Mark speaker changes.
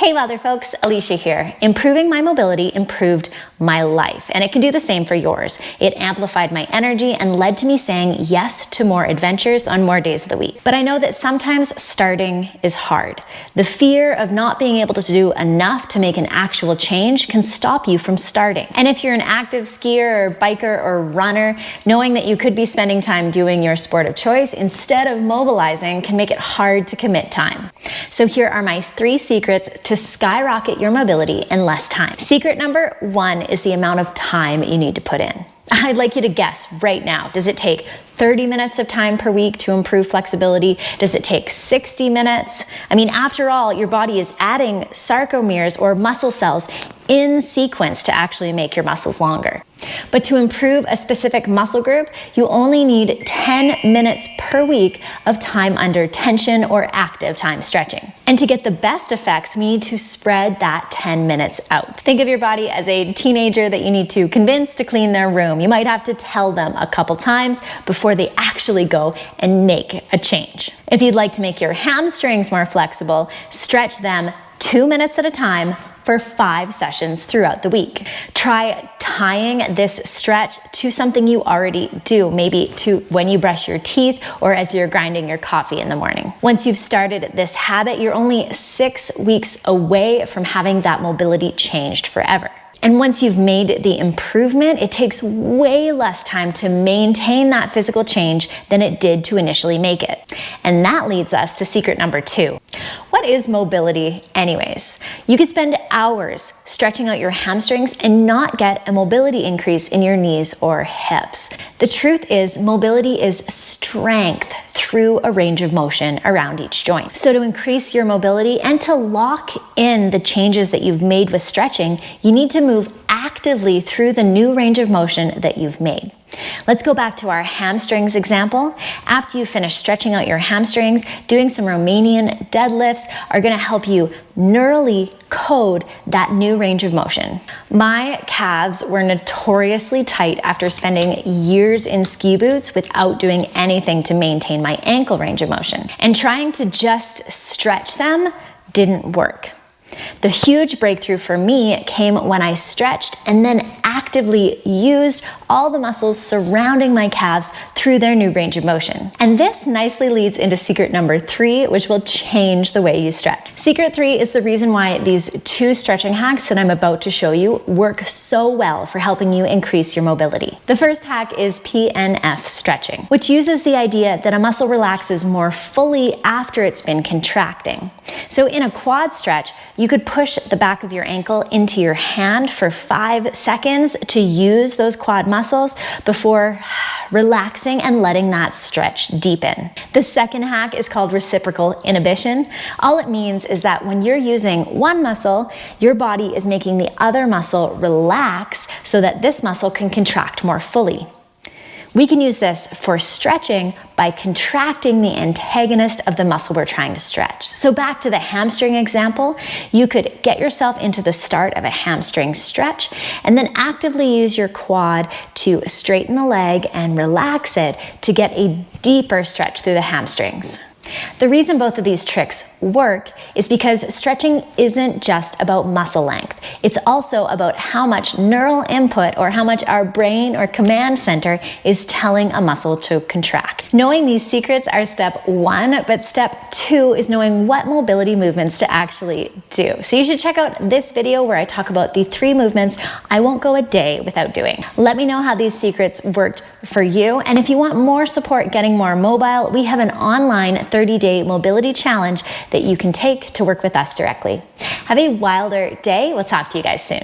Speaker 1: Hey WILDR folks, Alicia here. Improving my mobility improved my life, and it can do the same for yours. It amplified my energy and led to me saying yes to more adventures on more days of the week. But I know that sometimes starting is hard. The fear of not being able to do enough to make an actual change can stop you from starting. And if you're an active skier or biker or runner, knowing that you could be spending time doing your sport of choice instead of mobilizing can make it hard to commit time. So here are my 3 secrets to skyrocket your mobility in less time. Secret number 1 is the amount of time you need to put in. I'd like you to guess right now. Does it take 30 minutes of time per week to improve flexibility? Does it take 60 minutes? I mean, after all, your body is adding sarcomeres or muscle cells in sequence to actually make your muscles longer. But to improve a specific muscle group, you only need 10 minutes per week of time under tension or active time stretching. And to get the best effects, we need to spread that 10 minutes out. Think of your body as a teenager that you need to convince to clean their room. You might have to tell them a couple times before they actually go and make a change. If you'd like to make your hamstrings more flexible, stretch them 2 minutes at a time for 5 sessions throughout the week. Try tying this stretch to something you already do, maybe to when you brush your teeth or as you're grinding your coffee in the morning. Once you've started this habit, you're only 6 weeks away from having that mobility changed forever. And once you've made the improvement, it takes way less time to maintain that physical change than it did to initially make it. And that leads us to secret number 2. What is mobility anyways? You could spend hours stretching out your hamstrings and not get a mobility increase in your knees or hips. The truth is, mobility is strength through a range of motion around each joint. So to increase your mobility and to lock in the changes that you've made with stretching, you need to move actively through the new range of motion that you've made. Let's go back to our hamstrings example. After you finish stretching out your hamstrings, doing some Romanian deadlifts are going to help you neurally code that new range of motion. My calves were notoriously tight after spending years in ski boots without doing anything to maintain my ankle range of motion. And trying to just stretch them didn't work. The huge breakthrough for me came when I stretched and then actively used all the muscles surrounding my calves through their new range of motion. And this nicely leads into secret number 3, which will change the way you stretch. Secret 3 is the reason why these 2 stretching hacks that I'm about to show you work so well for helping you increase your mobility. The first hack is PNF stretching, which uses the idea that a muscle relaxes more fully after it's been contracting. So in a quad stretch, you could push the back of your ankle into your hand for 5 seconds to use those quad muscles before relaxing and letting that stretch deepen. The second hack is called reciprocal inhibition. All it means is that when you're using one muscle, your body is making the other muscle relax so that this muscle can contract more fully. We can use this for stretching by contracting the antagonist of the muscle we're trying to stretch. So back to the hamstring example, you could get yourself into the start of a hamstring stretch and then actively use your quad to straighten the leg and relax it to get a deeper stretch through the hamstrings. The reason both of these tricks work is because stretching isn't just about muscle length. It's also about how much neural input or how much our brain or command center is telling a muscle to contract. Knowing these secrets are step 1, but step 2 is knowing what mobility movements to actually do. So you should check out this video where I talk about the 3 movements I won't go a day without doing. Let me know how these secrets worked for you. And if you want more support getting more mobile, we have an online 30-day mobility challenge that you can take to work with us directly. Have a WILDR day. We'll talk to you guys soon.